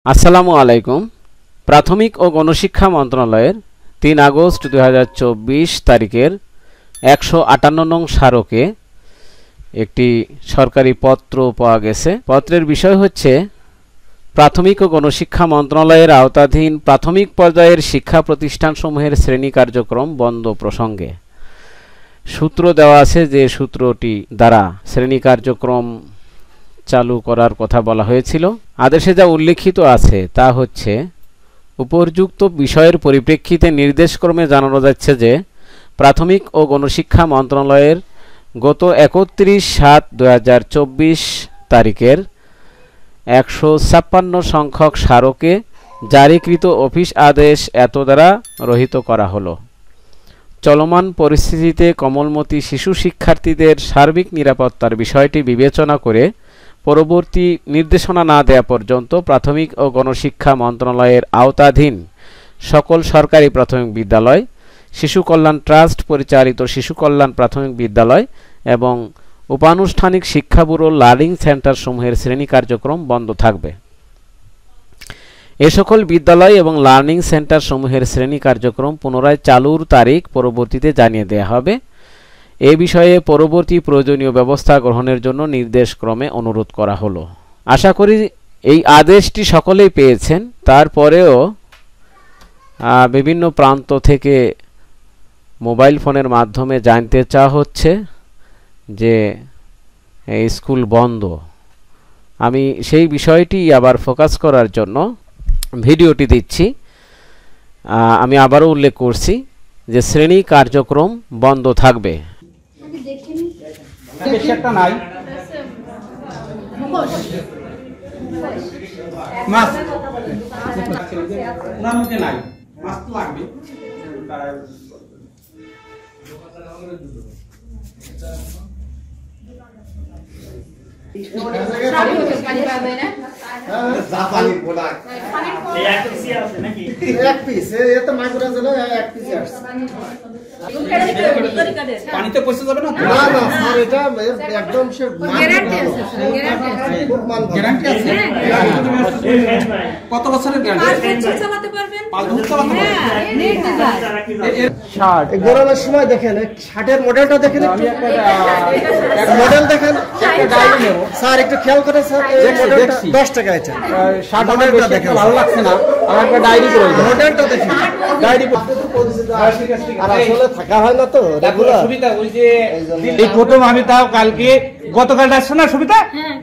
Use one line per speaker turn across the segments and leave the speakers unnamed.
আসসালামু আলাইকুম। প্রাথমিক ও গণশিক্ষা মন্ত্রণালয়ের ৩ আগস্ট ২০২৪ তারিখের ১৫৮ নং স্মারকে একটি সরকারি পত্র পাওয়া গেছে। পত্রের বিষয় হচ্ছে প্রাথমিক ও গণশিক্ষা মন্ত্রণালয়ের আওতাধীন প্রাথমিক পর্যায়ের শিক্ষা প্রতিষ্ঠানসমূহের শ্রেণী কার্যক্রম বন্ধ প্রসঙ্গে সূত্র দেওয়া আছে, যে সূত্রটি দ্বারা শ্রেণী কার্যক্রম চালু করার কথা বলা হয়েছিল। আদেশে যা উল্লেখিত আছে তা হচ্ছে, উপর্যুক্ত বিষয়ের পরিপ্রেক্ষিতে নির্দেশক্রমে জানানো যাচ্ছে যে প্রাথমিক ও গণশিক্ষা মন্ত্রণালয়ের গত ৩১/৭/২০২৪ তারিখের ১৫৬ সংখ্যক স্মারকে জারিকৃত অফিস আদেশ এত দ্বারা রহিত করা হলো। চলমান পরিস্থিতিতে কোমলমতি শিশু শিক্ষার্থীদের সার্বিক নিরাপত্তার বিষয়টি বিবেচনা করে পরবর্তী নির্দেশনা না দেওয়া পর্যন্ত প্রাথমিক ও গণশিক্ষা মন্ত্রণালয়ের আওতাধীন সকল সরকারি প্রাথমিক বিদ্যালয়, শিশু কল্যাণ ট্রাস্ট পরিচালিত শিশু কল্যাণ প্রাথমিক বিদ্যালয় এবং উপানুষ্ঠানিক শিক্ষা ব্যুরো লার্নিং সেন্টারসমূহের শ্রেণী কার্যক্রম বন্ধ থাকবে। এ সকল বিদ্যালয় এবং লার্নিং সেন্টারসমূহের শ্রেণী কার্যক্রম পুনরায় চালুর তারিখ পরবর্তীতে জানিয়ে দেওয়া হবে। এ বিষয়ে পরবর্তী প্রয়োজনীয় ব্যবস্থা গ্রহণের জন্য নির্দেশক্রমে অনুরোধ করা হলো। আশা করি এই আদেশটি সকলেই পেয়েছেন। তারপরেও বিভিন্ন প্রান্ত থেকে মোবাইল ফোনের মাধ্যমে জানতে চাওয়া হচ্ছে যে স্কুল বন্ধ। আমি সেই বিষয়টি আবার ফোকাস করার জন্য ভিডিওটি দিচ্ছি। আমি আবারও উল্লেখ করছি যে শ্রেণী কার্যক্রম বন্ধ থাকবে।
নাই মাছ নাই মাছ তো লাগবে। পানিতে পয়সা যাবে না? একদম কত বছরের গরমের সময় দেখেন শার্টের মডেলটা দেখেন, মডেল দেখেন স্যার, একটু খেয়াল করেন স্যার। 10 টাকা আছে শার্ট, মডেলটা দেখেন ভালো লাগছে না, আমার একটা ডায়েরি করে মডেলটা দেখেন, ডায়েরি আর আসলে থাকা হয় না তো রেগুলার সুবিধা। ওই যে এই প্রথম আমি তাও কালকে গতকাল আসছে না সুবিধা,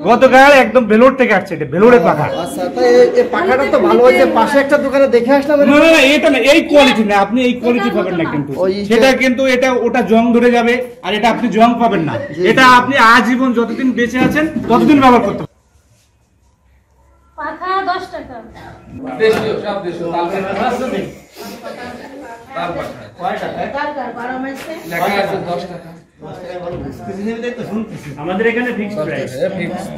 গতকাল একদম ভেলোর থেকে আসছে, এটা ভেলোরের পাখা। আচ্ছা, তো এই পাখাটা তো ভালো হয়েছে, পাশে একটা দোকানে দেখে আসলাম। না না, এটা না, এই কোয়ালিটি না, আপনি এই কোয়ালিটি পাবেন না কিন্তু সেটা, কিন্তু এটা ওটা জং ধরে যাবে, আর এটা আপনি জং পাবেন না। এটা আপনি আজীবন যতদিন বেঁচে আছেন ততদিন ব্যবহার করতে পারবেন।
পাখা 10 টাকা
দেশীয় সব দেশীয় তালকার আছে নেই, তাল পাখা কয় টাকা? তালকার 12 মাসে লেখা আছে 10 টাকা। আমাদের এখানে ফিক্সড প্রাইস, ফিক্সড।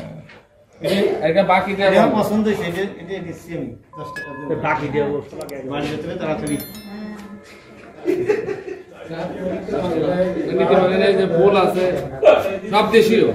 এটা বাকি দেওয়া আমার পছন্দ হইছে, এটা দিচ্ছি আমি 10 টাকা দিয়ে বাকি দেব, মানে ভিতরে তাড়াতাড়ি এমনিতে মানে যে ফুল আছে সব দেশীয়।